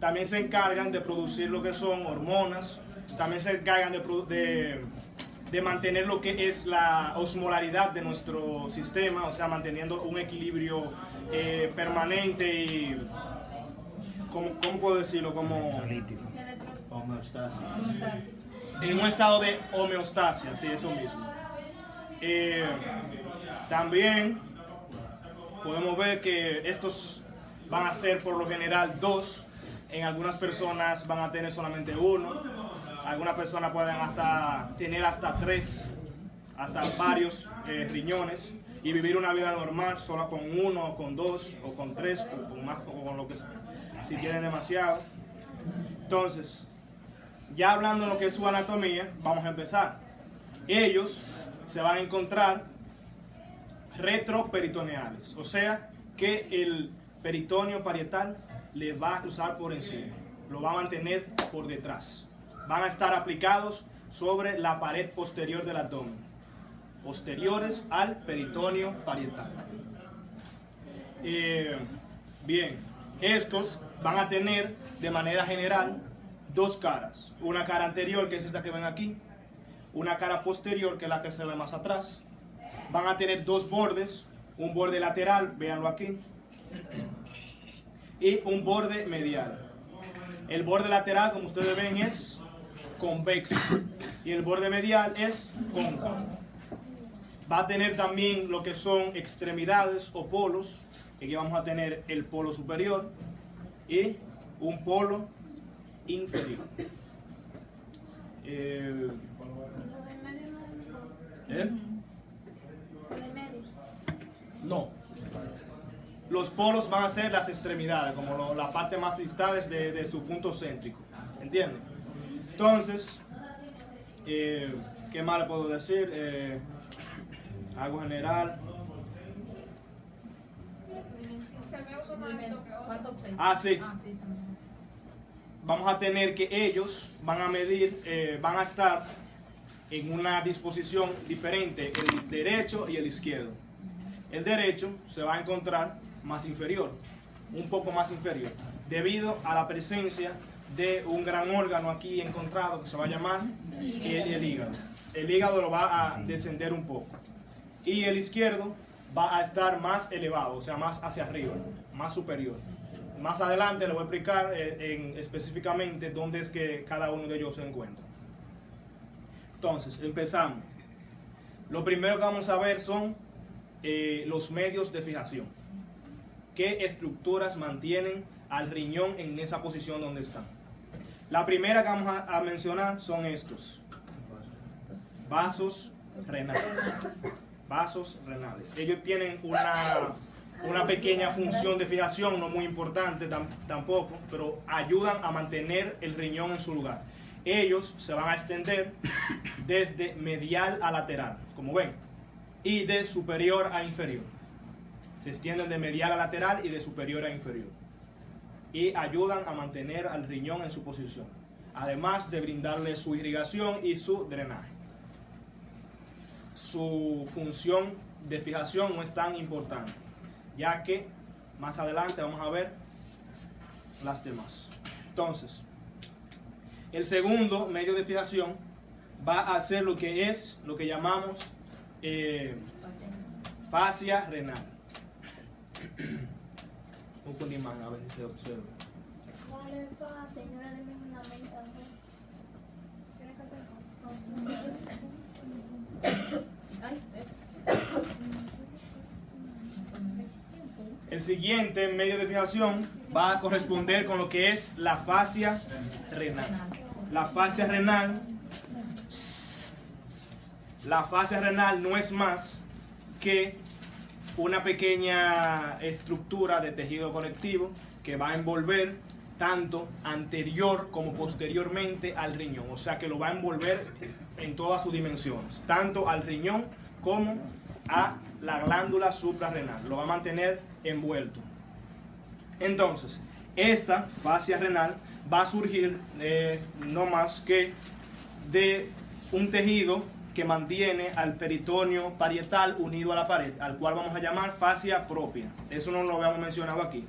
también se encargan de producir lo que son hormonas, también se encargan de mantener lo que es la osmolaridad de nuestro sistema, o sea, manteniendo un equilibrio permanente y, ¿cómo puedo decirlo? Como Homeostasis. en un estado de homeostasia, sí, eso mismo. También podemos ver que estos van a ser por lo general 2, en algunas personas van a tener solamente 1, algunas personas pueden tener hasta 3, hasta varios riñones y vivir una vida normal solo con 1, o con 2, o con 3, o con más, o con lo que sea, si tienen demasiado. Entonces, ya hablando de lo que es su anatomía, vamos a empezar. Ellos se van a encontrar retroperitoneales, o sea que el peritoneo parietal le va a cruzar por encima, lo va a mantener por detrás. Van a estar aplicados sobre la pared posterior del abdomen, posteriores al peritoneo parietal. Bien, estos van a tener de manera general 2 caras, una cara anterior, que es esta que ven aquí, una cara posterior, que es la que se ve más atrás. Van a tener 2 bordes, un borde lateral, véanlo aquí, y un borde medial. El borde lateral, como ustedes ven, es convexo y el borde medial es cóncavo. Va a tener también lo que son extremidades o polos. Aquí vamos a tener el polo superior y un polo inferior. No. Los polos van a ser las extremidades, como la parte más distal de su punto céntrico. ¿Entienden? Entonces, ¿qué más le puedo decir? Algo general. Sí. Vamos a tener que ellos van a medir, van a estar en una disposición diferente, el derecho y el izquierdo. El derecho se va a encontrar más inferior, un poco más inferior, debido a la presencia de un gran órgano aquí encontrado que se va a llamar el hígado. El hígado lo va a descender un poco. Y el izquierdo va a estar más elevado, o sea, más hacia arriba, más superior. Más adelante les voy a explicar específicamente dónde es que cada uno de ellos se encuentra. Entonces, empezamos. Lo primero que vamos a ver son los medios de fijación. ¿Qué estructuras mantienen al riñón en esa posición donde está? La primera que vamos a mencionar son estos. Vasos renales. Vasos renales. Ellos tienen una pequeña función de fijación, no muy importante tampoco, pero ayudan a mantener el riñón en su lugar. Ellos se van a extender desde medial a lateral, como ven, y de superior a inferior. Se extienden de medial a lateral y de superior a inferior. Y ayudan a mantener al riñón en su posición, además de brindarle su irrigación y su drenaje. Su función de fijación no es tan importante, ya que más adelante vamos a ver las demás. Entonces, el segundo medio de fijación va a ser lo que llamamos fascia renal. Un condimán, a ver si se observa. Señora, deme una mensaje. ¿Tiene que hacer? El siguiente medio de fijación va a corresponder con lo que es la fascia renal. La fascia renal no es más que una pequeña estructura de tejido conectivo que va a envolver tanto anterior como posteriormente al riñón, o sea que lo va a envolver en todas sus dimensiones, tanto al riñón como a la glándula suprarrenal, lo va a mantener envuelto. Entonces, esta fascia renal va a surgir no más que de un tejido que mantiene al peritoneo parietal unido a la pared, al cual vamos a llamar fascia propia. Eso no lo habíamos mencionado aquí.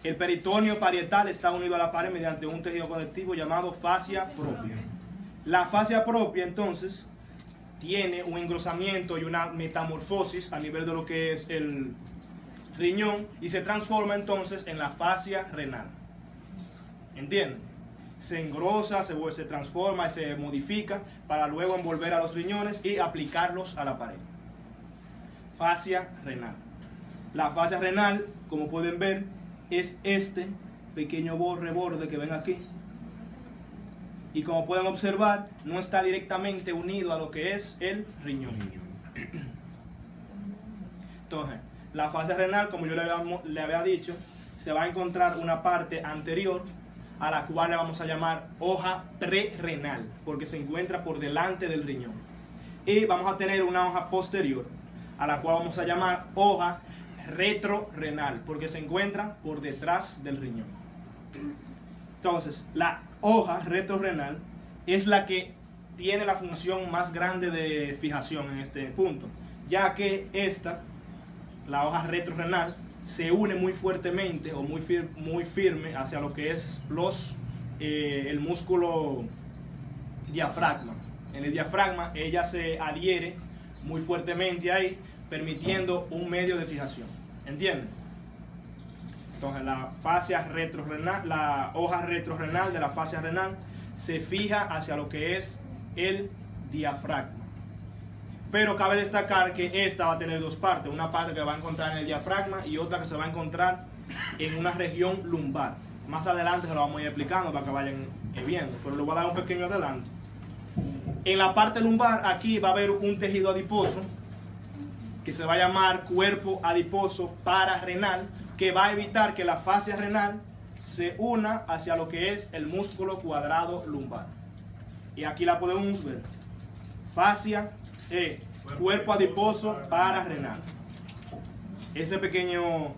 El peritoneo parietal está unido a la pared mediante un tejido conectivo llamado fascia propia. La fascia propia, entonces, tiene un engrosamiento y una metamorfosis a nivel de lo que es el riñón y se transforma entonces en la fascia renal. ¿Entienden? Se engrosa, se transforma y se modifica para luego envolver a los riñones y aplicarlos a la pared. Fascia renal. La fascia renal, como pueden ver, es este pequeño borde que ven aquí. Y como pueden observar, no está directamente unido a lo que es el riñón. Entonces, la fascia renal, como yo le había dicho, se va a encontrar una parte anterior a la cual le vamos a llamar hoja prerrenal, porque se encuentra por delante del riñón. Y vamos a tener una hoja posterior, a la cual vamos a llamar hoja retrorrenal, porque se encuentra por detrás del riñón. Entonces, la hoja retrorrenal es la que tiene la función más grande de fijación en este punto, ya que esta, la hoja retrorrenal, se une muy fuertemente o muy firme hacia lo que es el músculo diafragma. En el diafragma ella se adhiere muy fuertemente ahí, permitiendo un medio de fijación. ¿Entienden? Entonces la fascia retrorrenal, la hoja retrorrenal de la fascia renal se fija hacia lo que es el diafragma. Pero cabe destacar que esta va a tener dos partes, una parte que va a encontrar en el diafragma y otra que se va a encontrar en una región lumbar. Más adelante se lo vamos a ir explicando para que vayan viendo, pero les voy a dar un pequeño adelanto. En la parte lumbar aquí va a haber un tejido adiposo que se va a llamar cuerpo adiposo pararrenal, que va a evitar que la fascia renal se una hacia lo que es el músculo cuadrado lumbar. Y aquí la podemos ver. Fascia cuerpo adiposo pararrenal. Ese pequeño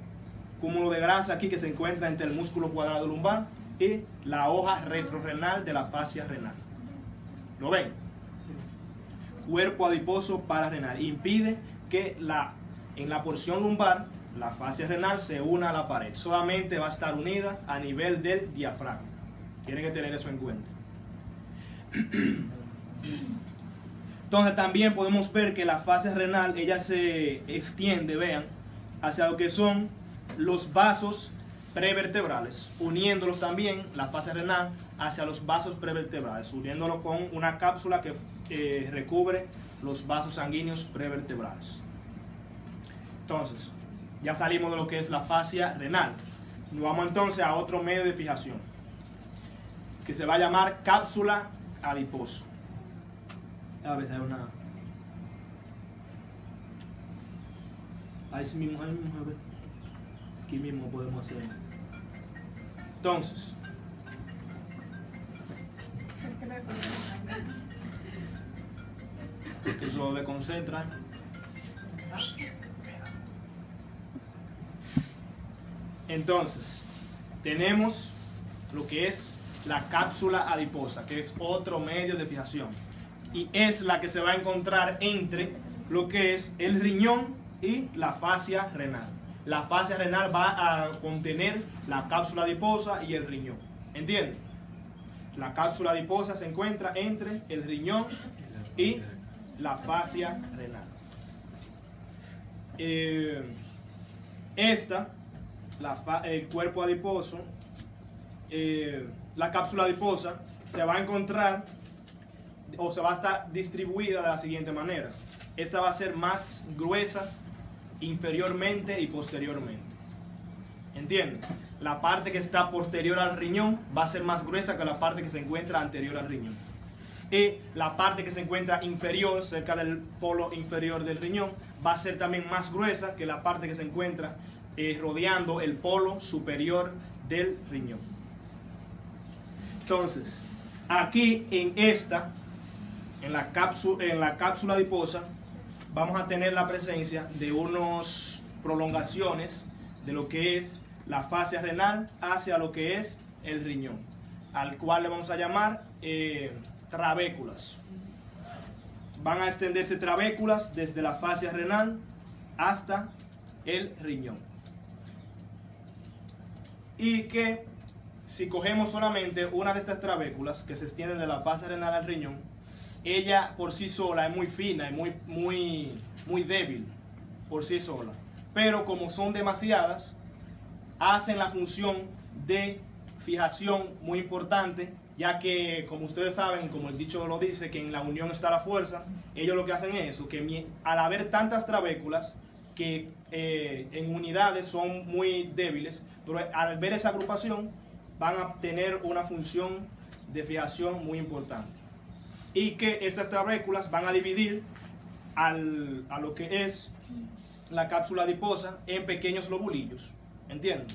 cúmulo de grasa aquí que se encuentra entre el músculo cuadrado lumbar y la hoja retrorrenal de la fascia renal. ¿Lo ven? Cuerpo adiposo pararrenal. Impide que en la porción lumbar la fascia renal se una a la pared. Solamente va a estar unida a nivel del diafragma. Tienen que tener eso en cuenta. Entonces también podemos ver que la fascia renal, ella se extiende, vean, hacia lo que son los vasos prevertebrales, uniéndolos también, la fascia renal, hacia los vasos prevertebrales, uniéndolo con una cápsula que recubre los vasos sanguíneos prevertebrales. Entonces, ya salimos de lo que es la fascia renal. Nos vamos entonces a otro medio de fijación, que se va a llamar cápsula adiposa. A veces hay una... Ahí mismo, a ver. Aquí mismo podemos hacer. Entonces, que eso lo desconcentra. Entonces, tenemos lo que es la cápsula adiposa, que es otro medio de fijación. Y es la que se va a encontrar entre lo que es el riñón y la fascia renal. La fascia renal va a contener la cápsula adiposa y el riñón. ¿Entienden? La cápsula adiposa se encuentra entre el riñón y la fascia renal. El cuerpo adiposo, la cápsula adiposa se va a encontrar o se va a estar distribuida de la siguiente manera. Esta va a ser más gruesa inferiormente y posteriormente. ¿Entienden? La parte que está posterior al riñón va a ser más gruesa que la parte que se encuentra anterior al riñón. Y la parte que se encuentra inferior, cerca del polo inferior del riñón, va a ser también más gruesa que la parte que se encuentra rodeando el polo superior del riñón. Entonces, aquí en la cápsula adiposa, vamos a tener la presencia de unas prolongaciones de lo que es la fascia renal hacia lo que es el riñón, al cual le vamos a llamar trabéculas. Van a extenderse trabéculas desde la fascia renal hasta el riñón. y que si cogemos solamente una de estas trabéculas que se extienden de la fascia renal al riñón, ella por sí sola es muy fina y muy débil por sí sola, pero como son demasiadas, hacen la función de fijación muy importante, ya que, como ustedes saben, como el dicho lo dice, que en la unión está la fuerza. Ellos lo que hacen es eso, que al haber tantas trabéculas que en unidades son muy débiles, pero al ver esa agrupación van a tener una función de fijación muy importante, y que estas trabéculas van a dividir a lo que es la cápsula adiposa en pequeños lobulillos. ¿Entienden?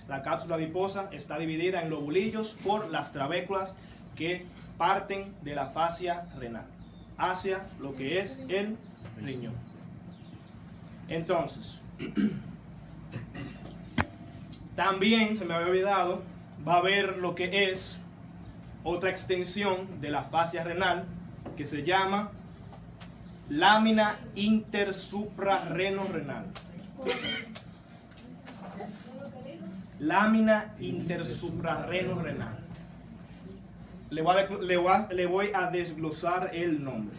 La cápsula adiposa está dividida en lobulillos por las trabéculas que parten de la fascia renal hacia lo que es el riñón. Entonces, también, se me había olvidado, va a haber lo que es otra extensión de la fascia renal que se llama lámina intersuprarreno-renal. Lámina intersuprarreno-renal. Le voy a desglosar el nombre.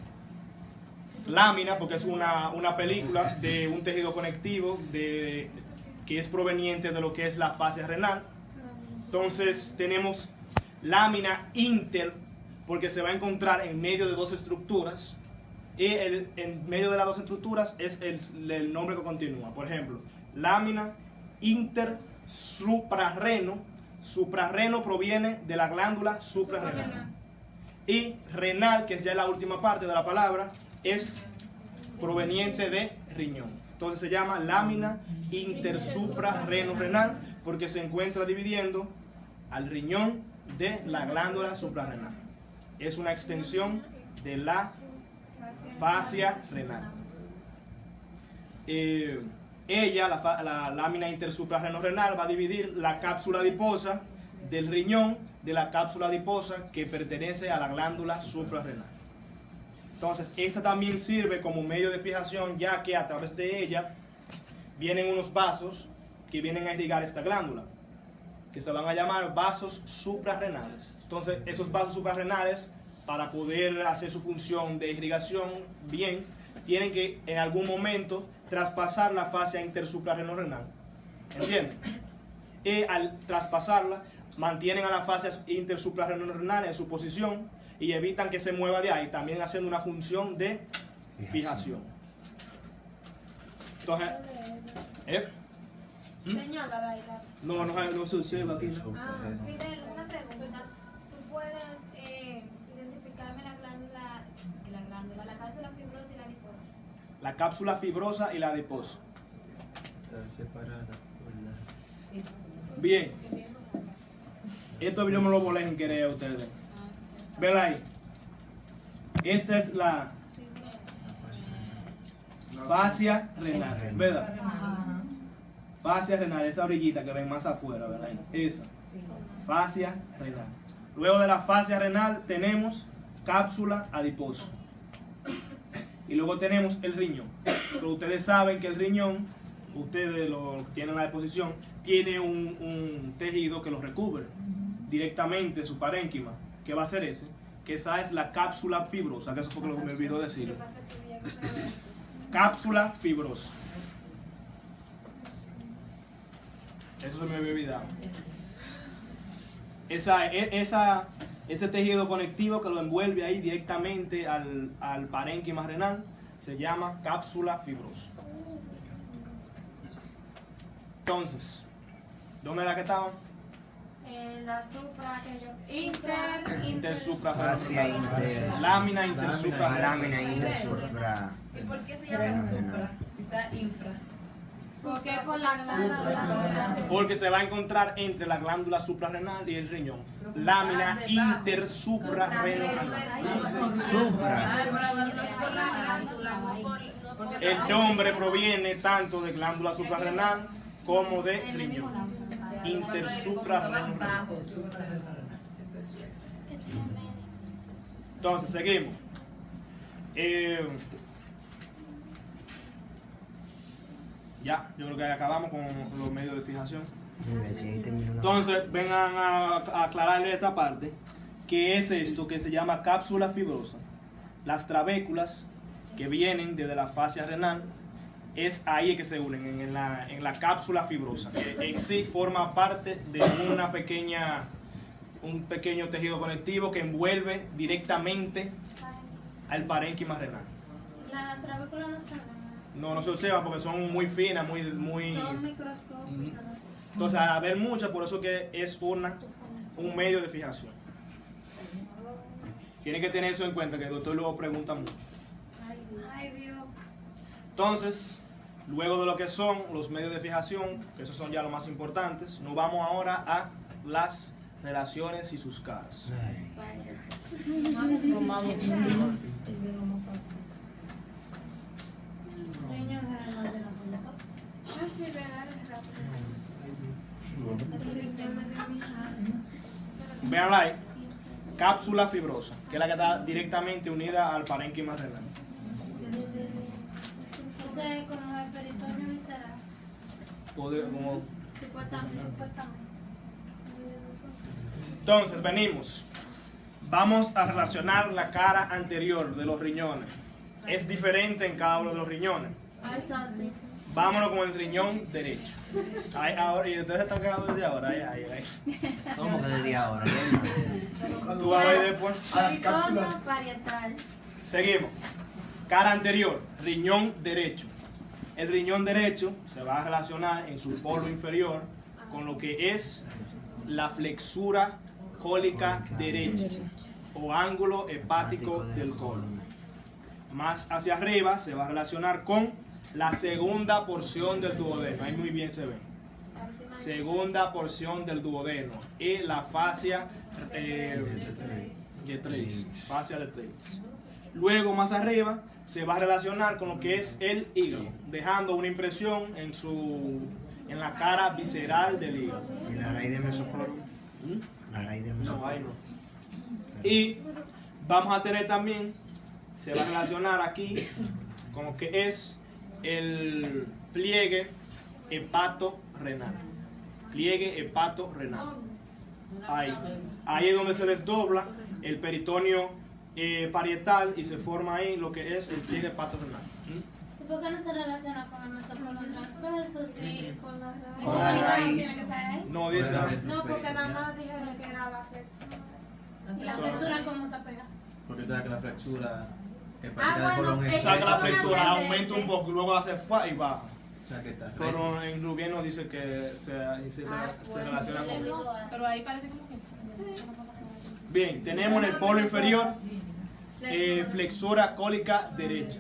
Lámina, porque es una película de un tejido conectivo que es proveniente de lo que es la fascia renal. Entonces tenemos lámina inter, porque se va a encontrar en medio de dos estructuras, y en medio de las dos estructuras es el nombre que continúa. Por ejemplo, lámina intersuprarreno. Suprarreno proviene de la glándula suprarrenal, y renal, que es ya la última parte de la palabra, es proveniente de riñón. Entonces se llama lámina intersuprarreno-renal, porque se encuentra dividiendo al riñón de la glándula suprarrenal. Es una extensión de la fascia renal. La lámina intersuprarreno-renal va a dividir la cápsula adiposa del riñón de la cápsula adiposa que pertenece a la glándula suprarrenal. Entonces, esta también sirve como medio de fijación, ya que a través de ella vienen unos vasos que vienen a irrigar esta glándula, que se van a llamar vasos suprarrenales. Entonces, esos vasos suprarrenales, para poder hacer su función de irrigación bien, tienen que en algún momento traspasar la fascia intersuprarreno-renal. ¿Entienden? Y al traspasarla, mantienen a la fascia intersuprarreno-renal en su posición y evitan que se mueva de ahí, también haciendo una función de fijación. Entonces, Señala, Daila. no se observa aquí. Fidel, una pregunta. ¿Tú puedes identificarme la cápsula fibrosa y la adiposa? La cápsula fibrosa y la adiposa. Está separada por la... Bien. Esto yo me lo volé sin querer a ustedes. Ven ahí. Esta es la fascia renal, ¿verdad? Fascia renal, esa orillita que ven más afuera, ¿verdad? Esa. Fascia renal. Luego de la fascia renal tenemos cápsula adiposa. Y luego tenemos el riñón. Pero ustedes saben que el riñón, ustedes lo tienen a la disposición, tiene un tejido que lo recubre directamente, su parénquima. ¿Qué va a ser ese? Que esa es la cápsula fibrosa, que eso fue lo que me olvidó decir. Cápsula fibrosa. Eso se me había olvidado. Ese tejido conectivo que lo envuelve ahí directamente al parénquima renal se llama cápsula fibrosa. Entonces, ¿dónde era que estaban? En la supra que yo... Intersuprarrenal. Lámina intersuprarrenal. Lámina intersupra. ¿Y por qué se llama supra si está infra? Porque por la glándula. Porque se va a encontrar entre la glándula suprarrenal y el riñón. Lámina intersuprarrenal. Supra. El nombre proviene tanto de glándula suprarrenal como de riñón. Intersuprarrenal. Entonces, seguimos. Ya, yo creo que acabamos con los medios de fijación. Mira, si ahí terminó la- Entonces, vengan a aclararle esta parte. ¿Qué es esto que se llama cápsula fibrosa? Las trabéculas que vienen desde la fascia renal, es ahí que se unen, en la cápsula fibrosa, que en sí forma parte de un pequeño tejido conectivo que envuelve directamente al parénquima renal. La trabécula no se ve. No se observa porque son muy finas, muy Son microscópicas. entonces, al haber muchas, por eso que es un medio de fijación. Tiene que tener eso en cuenta, que el doctor luego pregunta mucho. Ay, Dios. Entonces, luego de lo que son los medios de fijación, que esos son ya los más importantes, nos vamos ahora a las relaciones y sus caras. Ay, Riñón es más de la punta. Ay, qué raro es rápido. El riñón me dio mi hija. Veanla ahí. Cápsula fibrosa, que es la que está directamente unida al parénquima renal. Ese es como el peritoneo visceral. Como- Supuestamente. Entonces, venimos. Vamos a relacionar la cara anterior de los riñones. Es diferente en cada uno de los riñones. Ay, santísimo. Vámonos con el riñón derecho. Ay, ahora, y ustedes se están quedando desde ahora. Ay. ¿Cómo que desde ahora? ¿Qué más? Tú vas a ver después. Peritoneo parietal. Seguimos. Cara anterior, riñón derecho. El riñón derecho se va a relacionar en su polo inferior con lo que es la flexura cólica derecha o ángulo hepático del colon. Más hacia arriba se va a relacionar con la segunda porción del duodeno. Ahí muy bien se ve. Segunda porción del duodeno y la fascia de Treitz. Fascia de Treitz. Luego más arriba se va a relacionar con lo que es el hígado, dejando una impresión en la cara visceral del hígado. ¿Y la raíz del mesocoro? La raíz del No, mesocoro. ahí no. Y vamos a tener también, se va a relacionar aquí con lo que es el pliegue hepato-renal. Pliegue hepato-renal. Ahí es donde se desdobla el peritoneo parietal y se forma ahí lo que es el pliegue hepato-renal. ¿Y por qué no se relaciona con el mesocolon transverso? Sí, con la raíz. Con la raíz. ¿Tiene que estar ahí? No dice No, porque nada más dijeron que era la flexura. ¿Y la Eso. flexura cómo está pegada? Porque tú sabes que la fractura hepática Ah, del bueno, colon es. es saca la colon flexura, ascendente. aumenta un poco y luego hace fa y baja. O sea, que está Pero en Rubén nos dice que se relaciona con eso. Pero ahí parece como que Bien, tenemos en el polo inferior flexura cólica derecha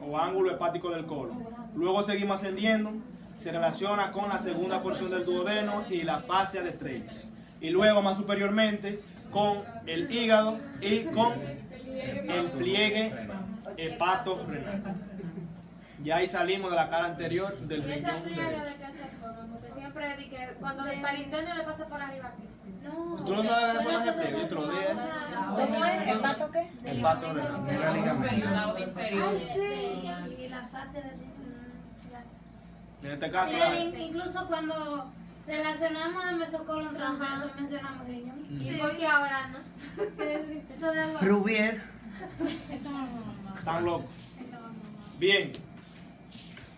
o ángulo hepático del colon. Luego seguimos ascendiendo, se relaciona con la segunda porción del duodeno y la fascia de Treitz. Y luego más superiormente con el hígado y con el pliegue hepato-renal. Ya ahí salimos de la cara anterior del ¿Y esa riñón pliegue de derecho. qué se forma? Porque siempre di que cuando el peritoneo le pasa por arriba aquí. No. ¿Tú no sabes de poner ese pliegue? Yo te lo dije. ¿Cómo es? ¿Hepato qué? Hepato-renal. Era ligamento. Ay, sí. Y la fase de... En este caso, Incluso cuando relacionamos el mesocolon transverso mencionamos riñón. ¿Y por qué ahora no? Eso de algo... Rubier. están locos. Bien.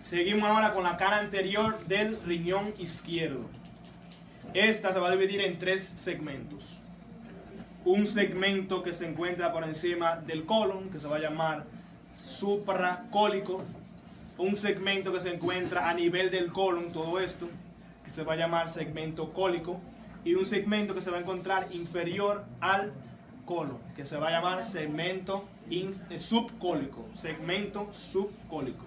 Seguimos ahora con la cara anterior del riñón izquierdo. Esta se va a dividir en tres segmentos. Un segmento que se encuentra por encima del colon, que se va a llamar supracólico. Un segmento que se encuentra a nivel del colon, todo esto, que se va a llamar segmento cólico. Y un segmento que se va a encontrar inferior al colon, que se va a llamar segmento subcólico. Segmento subcólico.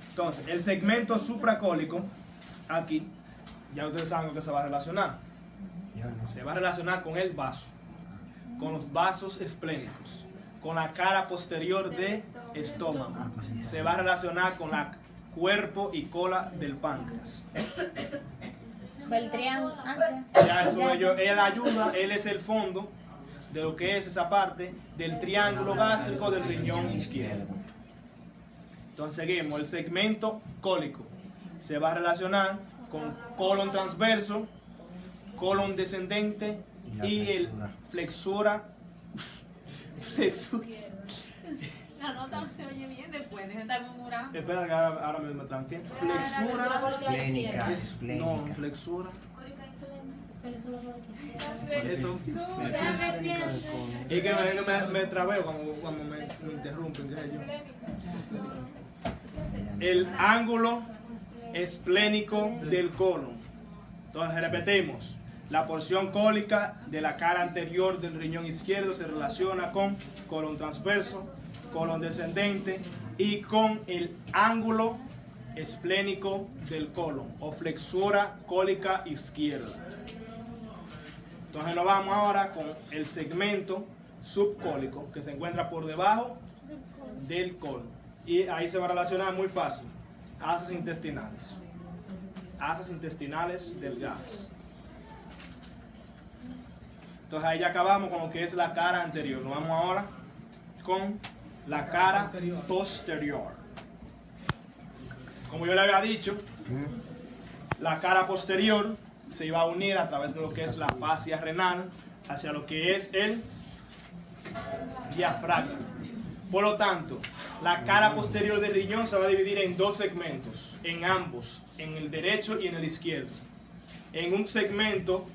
Entonces, el segmento supracólico, aquí, ya ustedes saben con qué se va a relacionar. Yo no sé. Se va a relacionar con el vaso, con los vasos esplénicos, con la cara posterior del estómago. Ah, pues sí, sí. Se va a relacionar con la cuerpo y cola del páncreas. Beltrián. Ya eso él ayuda, él es el fondo de lo que es esa parte del triángulo gástrico del riñón izquierdo. Entonces seguimos, el segmento cólico se va a relacionar con colon transverso, colon descendente y el flexura. La nota no se oye bien después, dejen de estar murmurando. Espera que ahora mismo tranquilo. Flexura. Esplénica, No, esplénica. flexura. Eso. Es que me trabeo cuando me interrumpen. ¿Qué sé yo? El ángulo esplénico del colon. Entonces repetimos. La porción cólica de la cara anterior del riñón izquierdo se relaciona con colon transverso, colon descendente y con el ángulo esplénico del colon o flexura cólica izquierda. Entonces nos vamos ahora con el segmento subcólico que se encuentra por debajo del colon. Y ahí se va a relacionar muy fácil. Asas intestinales. Asas intestinales delgadas. Entonces ahí ya acabamos con lo que es la cara anterior. Nos vamos ahora con la cara posterior. Como yo le había dicho, la cara posterior se iba a unir a través de lo que es la fascia renal hacia lo que es el diafragma. Por lo tanto, la cara posterior del riñón se va a dividir en dos segmentos, en ambos, en el derecho y en el izquierdo. En un segmento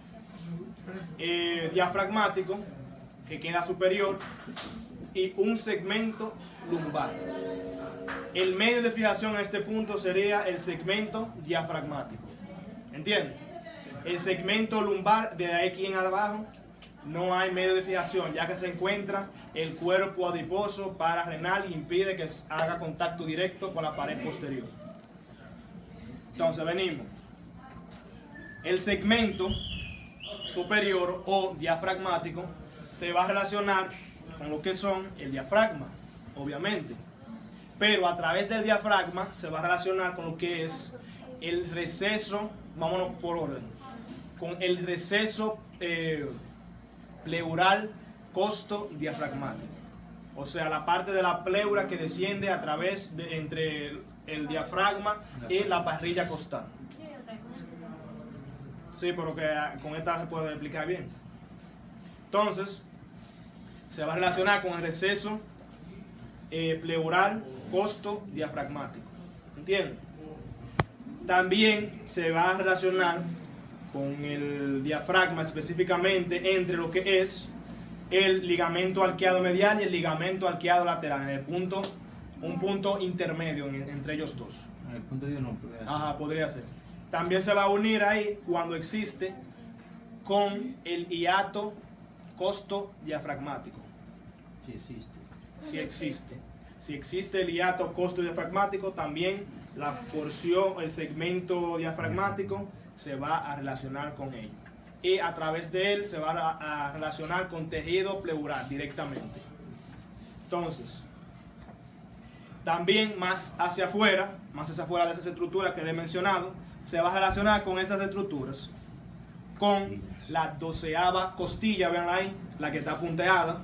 diafragmático que queda superior y un segmento lumbar. El medio de fijación a este punto sería el segmento diafragmático. ¿Entienden? El segmento lumbar de aquí en abajo no hay medio de fijación, ya que se encuentra el cuerpo adiposo pararrenal y impide que haga contacto directo con la pared posterior. Entonces venimos. El segmento superior o diafragmático se va a relacionar con lo que son el diafragma, obviamente. Pero a través del diafragma se va a relacionar con lo que es el receso, vámonos por orden, con el receso pleural costo diafragmático. O sea, la parte de la pleura que desciende a través de entre el diafragma y la parrilla costal. Sí, pero que con esta se puede explicar bien. Entonces, se va a relacionar con el receso pleural costo diafragmático. ¿Entienden? También se va a relacionar con el diafragma específicamente entre lo que es el ligamento arqueado medial y el ligamento arqueado lateral, en el punto, un punto intermedio entre ellos dos. El punto de uno. Ajá, podría ser. También se va a unir ahí cuando existe con el hiato costo diafragmático. Sí existe. Si existe. Si existe el hiato costo diafragmático, también la porción, el segmento diafragmático se va a relacionar con ello. Y a través de él se va a relacionar con tejido pleural directamente. Entonces, también más hacia afuera de esas estructuras que le he mencionado, se va a relacionar con estas estructuras, con la 12ª costilla, vean ahí, la que está punteada,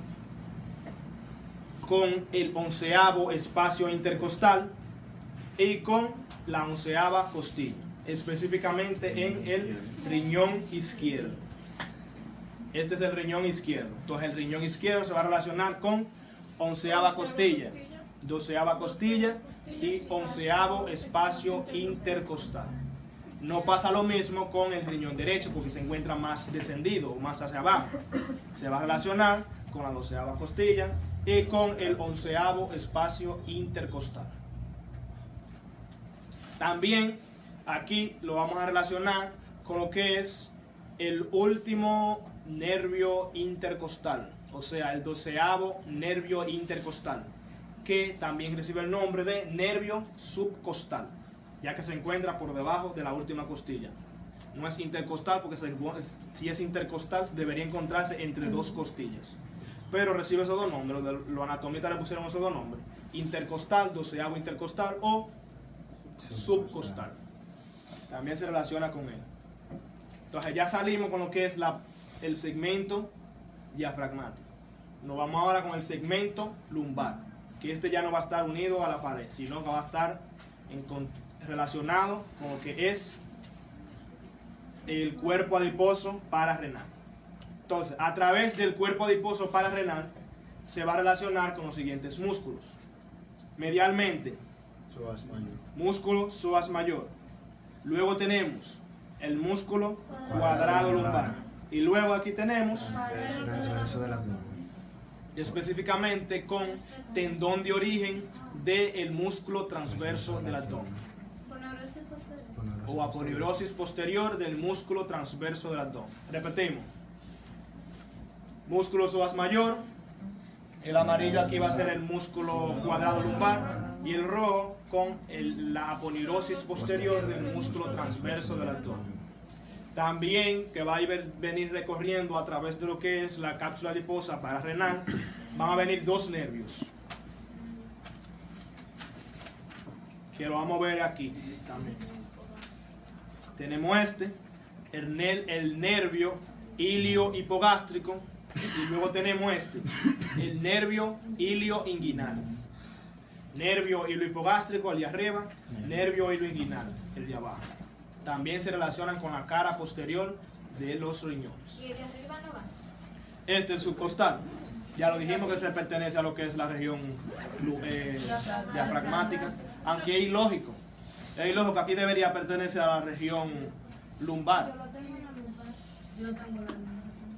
con el 11º espacio intercostal y con la 11ª costilla, específicamente en el riñón izquierdo. Este es el riñón izquierdo. Entonces el riñón izquierdo se va a relacionar con 11ª costilla, 12ª costilla y 11º espacio intercostal. No pasa lo mismo con el riñón derecho porque se encuentra más descendido o más hacia abajo. Se va a relacionar con la 12ª costilla y con el 11º espacio intercostal. También aquí lo vamos a relacionar con lo que es el último nervio intercostal, o sea, el 12º nervio intercostal, que también recibe el nombre de nervio subcostal, ya que se encuentra por debajo de la última costilla. No es intercostal porque si es intercostal debería encontrarse entre dos costillas, pero recibe esos dos nombres. Los anatomistas le pusieron esos dos nombres: intercostal, 12º intercostal o subcostal. También se relaciona con él. Entonces ya salimos con lo que es el segmento diafragmático. Nos vamos ahora con el segmento lumbar, que este ya no va a estar unido a la pared, sino que va a estar relacionado con lo que es el cuerpo adiposo pararrenal. Entonces, a través del cuerpo adiposo pararrenal se va a relacionar con los siguientes músculos. Medialmente, músculo psoas mayor. Luego tenemos el músculo cuadrado lumbar. Y luego aquí tenemos Transverso del abdomen. específicamente con tendón de origen del músculo transverso del abdomen. Poneurosis posterior. O aponeurosis posterior del músculo transverso del abdomen. Repetimos. Músculo psoas mayor. El amarillo aquí va a ser el músculo cuadrado lumbar. Y el rojo con la aponeurosis posterior del músculo transverso del abdomen. También que va a venir recorriendo a través de lo que es la cápsula adiposa pararrenal, van a venir dos nervios. Que lo vamos a ver aquí también. Tenemos el nervio ilio hipogástrico, y luego tenemos el nervio ilio inguinal. Nervio ilio hipogástrico, el de arriba, nervio ilio inguinal, el de abajo. También se relacionan con la cara posterior de los riñones. ¿Y el de arriba no va? El subcostal, ya lo dijimos que se pertenece a lo que es la región diafragmática, aunque es ilógico que aquí debería pertenecer a la región lumbar. Yo lo tengo en la lumbar. Yo lo tengo en la lumbar.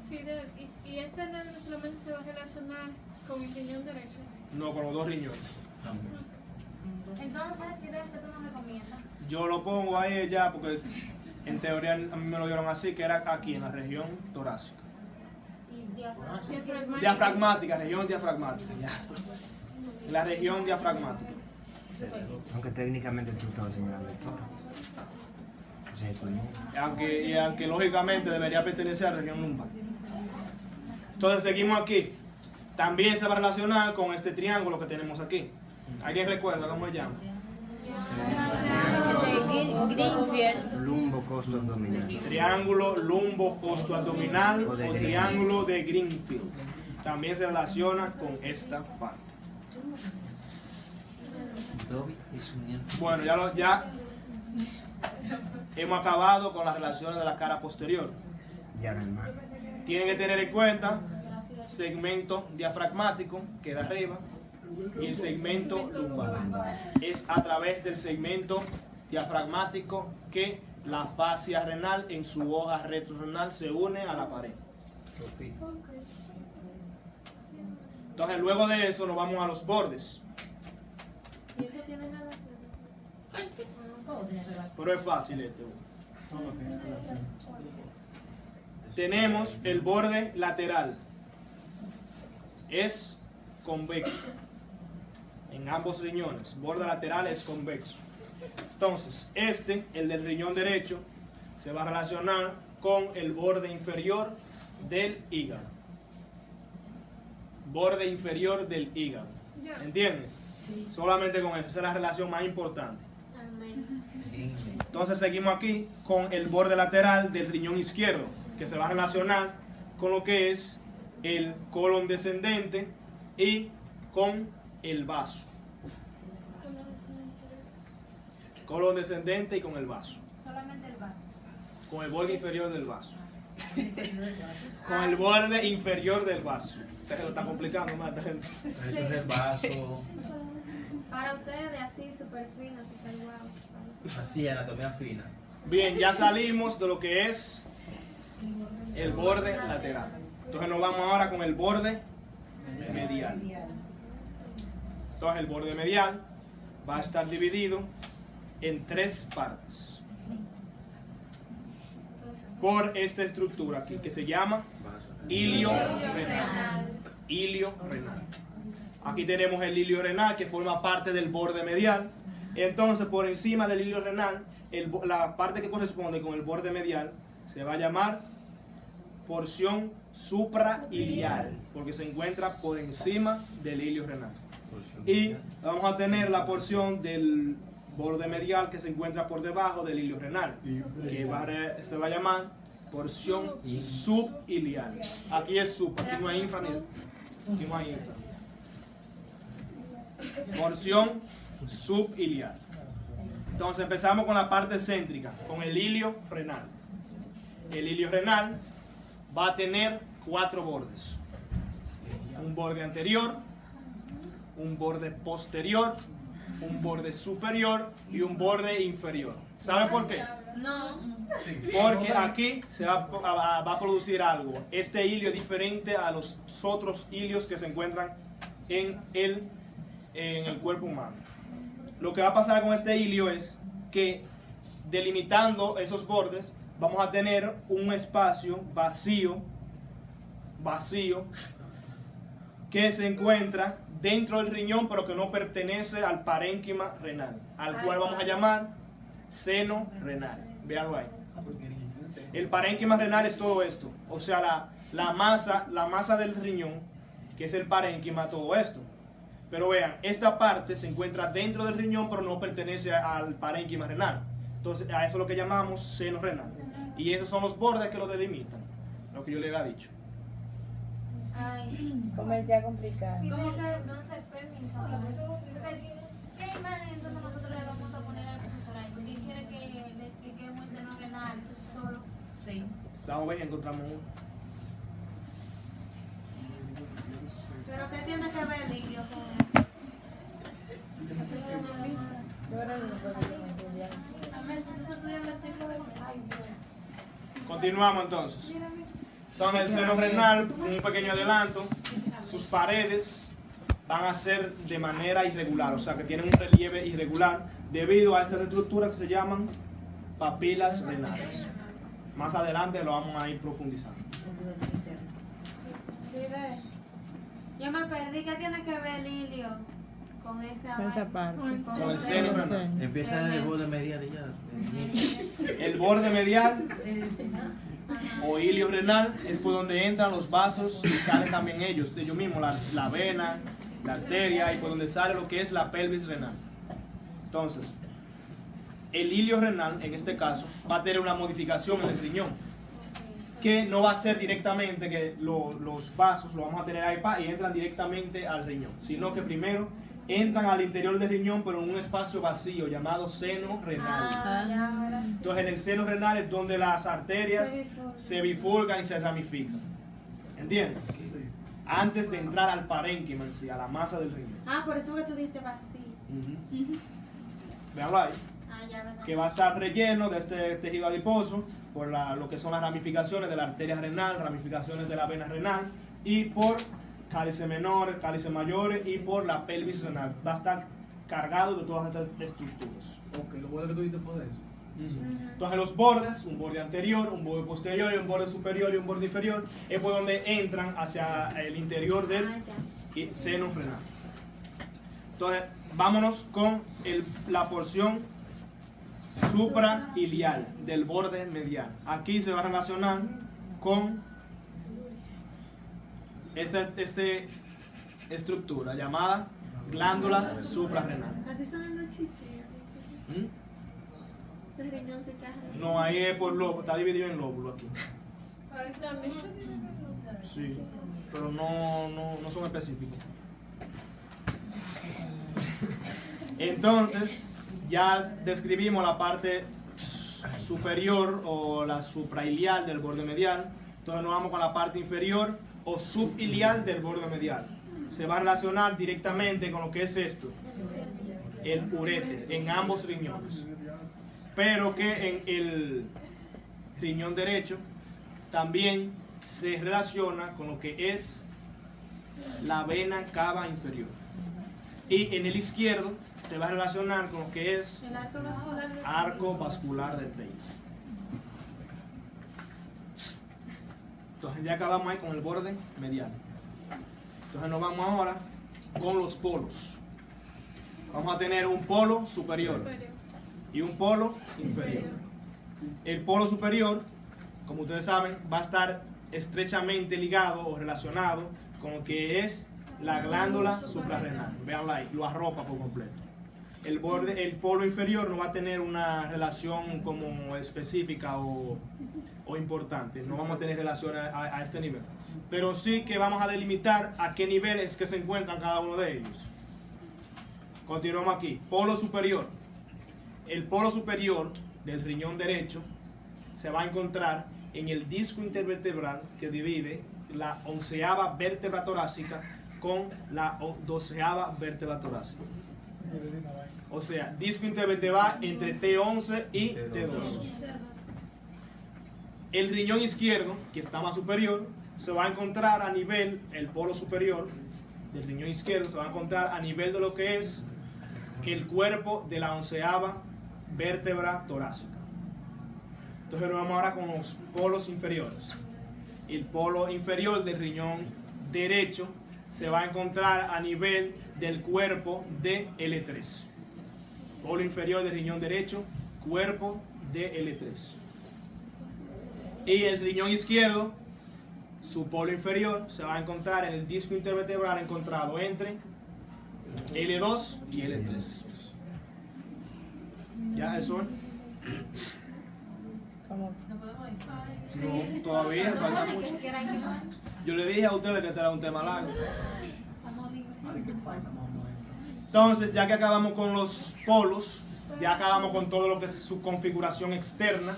Fidel, y ese nervio solamente se va a relacionar con el riñón derecho. No, con los dos riñones. Entonces, Fidel, ¿qué tú nos recomiendas? Yo lo pongo ahí ya porque en teoría a mí me lo dieron así, que era aquí en la región torácica. Y diafragma. Diafragmática, región diafragmática, ya. La región diafragmática. Aunque técnicamente tú estabas señalando el toro. Ese es el pulmón. Aunque lógicamente debería pertenecer a la región lumbar. Entonces seguimos aquí. También se va a relacionar con este triángulo que tenemos aquí. ¿Alguien recuerda cómo se llama? Lumbo costo abdominal. Triángulo lumbo costoabdominal o triángulo de Greenfield. También se relaciona con esta parte. Dobby es unión. Bueno, ya hemos acabado con las relaciones de la cara posterior. Ya no hay más. Tienen que tener en cuenta segmento diafragmático, que da arriba, y el segmento lumbar. Es a través del segmento diafragmático que la fascia renal en su hoja retrorenal se une a la pared. Entonces luego de eso nos vamos a los bordes. ¿Y eso tiene relación? Pero es fácil Tenemos el borde lateral. Es convexo. En ambos riñones. Borde lateral es convexo. Entonces, el del riñón derecho, se va a relacionar con el borde inferior del hígado. Borde inferior del hígado. ¿Entienden? Solamente con eso. Esa es la relación más importante. Entonces seguimos aquí con el borde lateral del riñón izquierdo, que se va a relacionar con lo que es el colon descendente y con el vaso. Colon descendente y con el vaso. Solamente el vaso. Con el borde inferior del vaso. Con el borde inferior del vaso. Se lo está complicando más, gente. Eso es el vaso. Para ustedes, así, súper fino, súper guau. Así, anatomía fina. Bien, ya salimos de lo que es el borde lateral. Entonces nos vamos ahora con el borde medial. Entonces el borde medial va a estar dividido en tres partes por esta estructura aquí que se llama ilio renal. Ilio renal. Aquí tenemos el ilio renal que forma parte del borde medial. Entonces por encima del ilio renal, la parte que corresponde con el borde medial se va a llamar porción suprailiar, porque se encuentra por encima del ilio renal. Y vamos a tener la porción del borde medial que se encuentra por debajo del ilio renal, que se va a llamar porción subiliar. Aquí es sub, aquí no hay infra, aquí no hay infra. Porción subiliar. Entonces empezamos con la parte céntrica, con el ilio renal. el ilio renal va a tener 4 bordes. Un borde anterior, un borde posterior, un borde superior y un borde inferior. ¿Saben por qué? No. Porque aquí se va a producir algo. Este hilio es diferente a los otros hilios que se encuentran en el cuerpo humano. Lo que va a pasar con este hilio es que, delimitando esos bordes, vamos a tener un espacio vacío que se encuentra dentro del riñón, pero que no pertenece al parénquima renal, al cual vamos a llamar seno renal. Véanlo ahí. El parénquima renal es todo esto, o sea, la masa del riñón, que es el parénquima, todo esto. Pero vean, esta parte se encuentra dentro del riñón, pero no pertenece al parénquima renal. Entonces, a eso es lo que llamamos seno renal. Y esos son los bordes que lo delimitan, lo que yo le había dicho. Ay. Comencé a complicar. ¿Cómo que entonces permiso? Entonces, ¿qué imagen entonces nosotros le vamos a poner al profesor ahí? Porque él quiere que le expliquemos el seno renal solo. Sí. Vamos a ver si encontramos uno. ¿Pero qué tiene que ver el ilio con eso? Yo era el único que me entendía. Continuamos entonces. Entonces el seno renal, un pequeño adelanto, sus paredes van a ser de manera irregular, o sea que tienen un relieve irregular debido a estas estructuras que se llaman papilas renales. Más adelante lo vamos a ir profundizando. Yo me perdí. ¿Qué tiene que ver el ilio con esa Con esa parte. Con el seno renal. Empieza en el borde medial y ya. El borde medial o ilio renal es por donde entran los vasos y salen también ellos mismos, la vena, la arteria, y por donde sale lo que es la pelvis renal. Entonces, el ilio renal, en este caso, va a tener una modificación en el riñón, que no va a ser directamente que los vasos lo vamos a tener ahí y entran directamente al riñón, sino que primero entran al interior del riñón, pero en un espacio vacío llamado seno renal. ya, ahora sí. Entonces en el seno renal es donde las arterias se bifurcan y se ramifican. ¿Entiendes? Antes de entrar al parénquima en sí, a la masa del riñón. Por eso que tú dijiste vacío. Véanlo ahí. Ya, ¿verdad? Que va a estar relleno de este tejido adiposo por lo que son las ramificaciones de la arteria renal, ramificaciones de la vena renal y por cálices menores, cálices mayores y por la pelvis renal. Va a estar cargado de todas estas estructuras. Ok, lo bueno que tú dices fue de eso. Entonces los bordes, un borde anterior, un borde posterior y un borde superior y un borde inferior, es por donde entran hacia el interior del Ya. seno renal. Entonces, vámonos con la porción suprailial del borde medial. Aquí se va a relacionar con esta estructura llamada glándula suprarrenal. Así son los chichis. ¿Mm? Ese riñón se cae. No, ahí es por lóbulo, está dividido en lóbulo aquí. Sí, pero no son específicos. Entonces, ya describimos la parte superior o la suprailial del borde medial. Entonces nos vamos con la parte inferior o subilial del borde medial. Se va a relacionar directamente con lo que es esto, el uréter, en ambos riñones. Pero que en el riñón derecho también se relaciona con lo que es la vena cava inferior. Y en el izquierdo se va a relacionar con lo que es El arco vascular de arco vascular de Treitz. Entonces ya acabamos ahí con el borde medial. Entonces nos vamos ahora con los polos. Vamos a tener un polo superior y un polo inferior. El polo superior, como ustedes saben, va a estar estrechamente ligado o relacionado con lo que es la glándula suprarrenal. Veanla ahí, lo arropa por completo. El polo inferior no va a tener una relación como específica o importante. No vamos a tener relación a este nivel. Pero sí que vamos a delimitar a qué nivel es que se encuentran cada uno de ellos. Continuamos aquí. Polo superior. El polo superior del riñón derecho se va a encontrar en el disco intervertebral que divide la 11ª vértebra torácica con la 12ª vértebra torácica. O sea, disco intervertebral entre T11 y T2. El riñón izquierdo, que está más superior, se va a encontrar a nivel, el polo superior del riñón izquierdo se va a encontrar a nivel de lo que es el cuerpo de la 11ª vértebra torácica. Entonces nos vamos ahora con los polos inferiores. El polo inferior del riñón derecho se va a encontrar a nivel del cuerpo de L3. Polo inferior del riñón derecho, cuerpo de L3. Y el riñón izquierdo, su polo inferior, se va a encontrar en el disco intervertebral encontrado entre L2 y L3. ¿Ya eso es? No, todavía falta mucho. Yo le dije a ustedes que este era un tema largo. Entonces, ya que acabamos con los polos, ya acabamos con todo lo que es su configuración externa,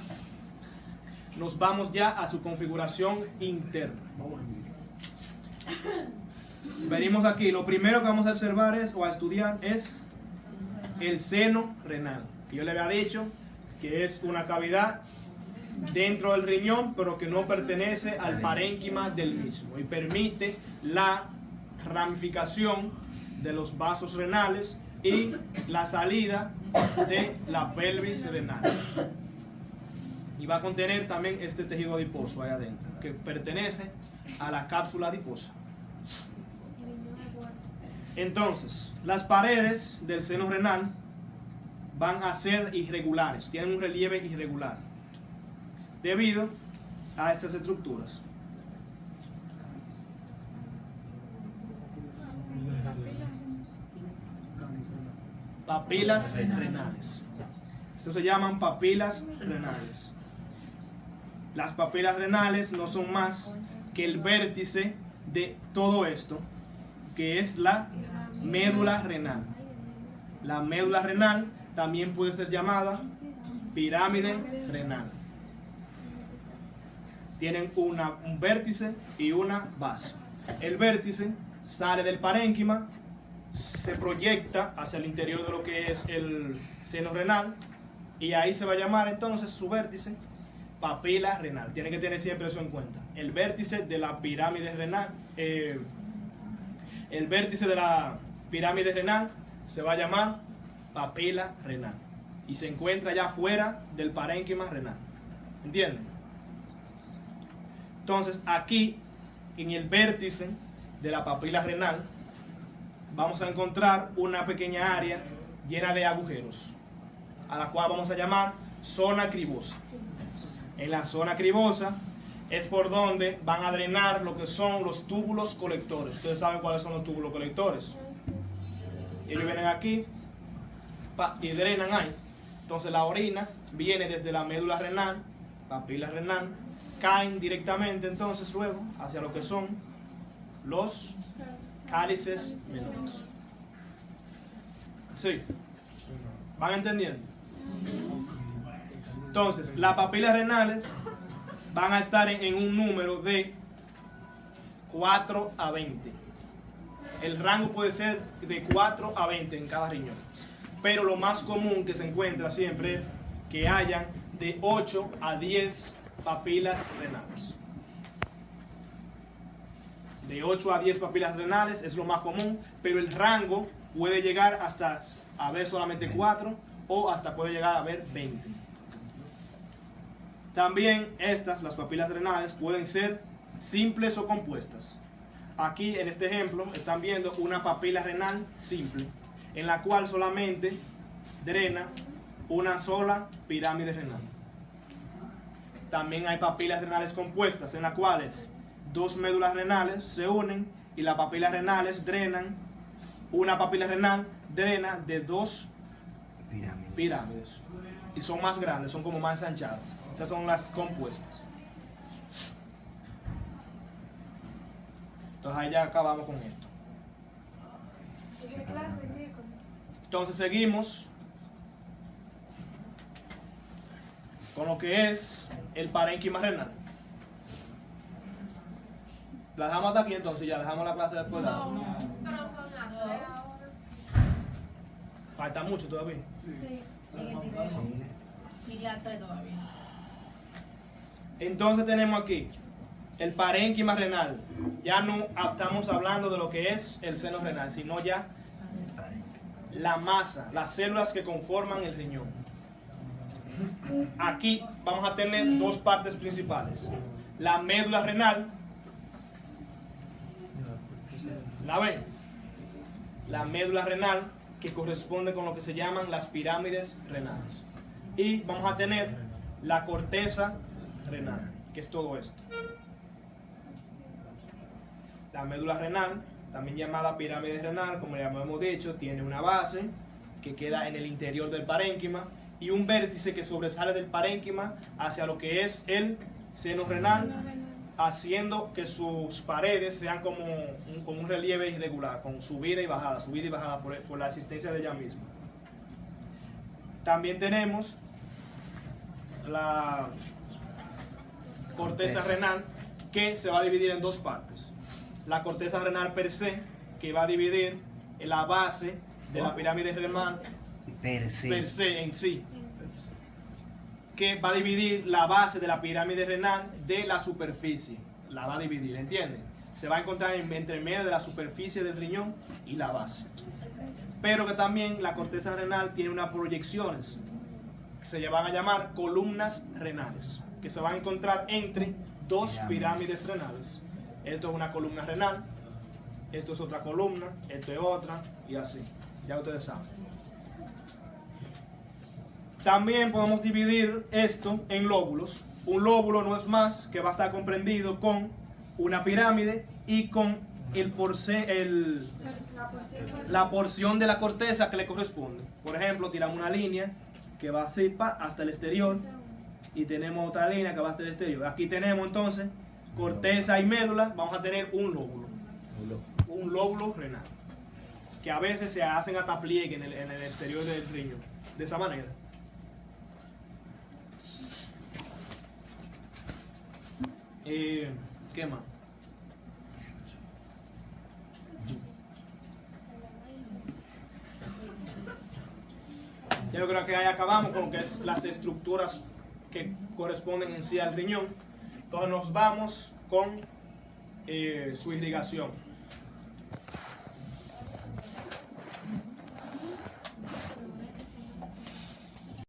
nos vamos ya a su configuración interna. Venimos aquí, lo primero que vamos a observar o a estudiar es el seno renal, que yo le había dicho que es una cavidad dentro del riñón, pero que no pertenece al parénquima del mismo y permite la ramificación de los vasos renales y la salida de la pelvis renal. Y va a contener también este tejido adiposo ahí adentro, que pertenece a la cápsula adiposa. Entonces, las paredes del seno renal van a ser irregulares, tienen un relieve irregular, debido a estas estructuras. Papilas renales. Esto se llaman papilas renales. Las papilas renales no son más que el vértice de todo esto, que es la médula renal. La médula renal también puede ser llamada pirámide renal. Tienen un vértice y una base. El vértice sale del parénquima, se proyecta hacia el interior de lo que es el seno renal y ahí se va a llamar entonces su vértice papila renal. Tienen que tener siempre eso en cuenta. El vértice de la pirámide renal, el vértice de la pirámide renal se va a llamar papila renal y se encuentra ya fuera del parénquima renal. ¿Entienden? Entonces aquí en el vértice de la papila renal vamos a encontrar una pequeña área llena de agujeros, a la cual vamos a llamar zona cribosa. En la zona cribosa es por donde van a drenar lo que son los túbulos colectores. Ustedes saben cuáles son los túbulos colectores. Ellos vienen aquí y drenan ahí. Entonces la orina viene desde la médula renal, papila renal, caen directamente entonces luego hacia lo que son los cálices menores. ¿Sí? ¿Van entendiendo? Entonces, las papilas renales van a estar en un número de 4 a 20. El rango puede ser de 4 a 20 en cada riñón. Pero lo más común que se encuentra siempre es que hayan de 8 a 10 papilas renales. De 8 a 10 papilas renales es lo más común, pero el rango puede llegar hasta haber solamente 4 o hasta puede llegar a haber 20. También las papilas renales, pueden ser simples o compuestas. Aquí en este ejemplo están viendo una papila renal simple, en la cual solamente drena una sola pirámide renal. También hay papilas renales compuestas, en las cuales dos médulas renales se unen y las papilas renales drenan, una papila renal drena de dos pirámides. Y son más grandes, son como más ensanchadas. Esas son las compuestas. Entonces ahí ya acabamos con esto. Entonces seguimos con lo que es el parénquima renal. La dejamos hasta aquí entonces, ya dejamos la clase después. No. Pero son las 3 ahora. Falta mucho todavía. Sí. Sigue, Y la 3 todavía. Entonces tenemos aquí el parénquima renal. Ya no estamos hablando de lo que es el seno renal, sino ya la masa, las células que conforman el riñón. Aquí vamos a tener dos partes principales. La médula renal, ¿la ven? La médula renal, que corresponde con lo que se llaman las pirámides renales. Y vamos a tener la corteza renal, que es todo esto. La médula renal, también llamada pirámide renal, como ya hemos dicho, tiene una base que queda en el interior del parénquima y un vértice que sobresale del parénquima hacia lo que es el seno renal, haciendo que sus paredes sean como un relieve irregular, con subida y bajada por la existencia de ella misma. También tenemos la corteza renal, que se va a dividir en dos partes. La corteza renal per se, que va a dividir en la base de la pirámide renal per se en sí, que va a dividir la base de la pirámide renal de la superficie. La va a dividir, ¿entienden? Se va a encontrar entre medio de la superficie del riñón y la base. Pero que también la corteza renal tiene unas proyecciones que se van a llamar columnas renales, que se van a encontrar entre dos pirámides renales. Esto es una columna renal, esto es otra columna, esto es otra, y así. Ya ustedes saben. También podemos dividir esto en lóbulos. Un lóbulo no es más que va a estar comprendido con una pirámide y con la porción de la corteza que le corresponde. Por ejemplo, tiramos una línea que va así hasta el exterior y tenemos otra línea que va hasta el exterior. Aquí tenemos entonces corteza y médula. Vamos a tener un lóbulo renal, que a veces se hacen hasta pliegue en el exterior del riñón, de esa manera. ¿Qué más? Yo creo que ahí acabamos con lo que es las estructuras que corresponden en sí al riñón. Entonces nos vamos con su irrigación.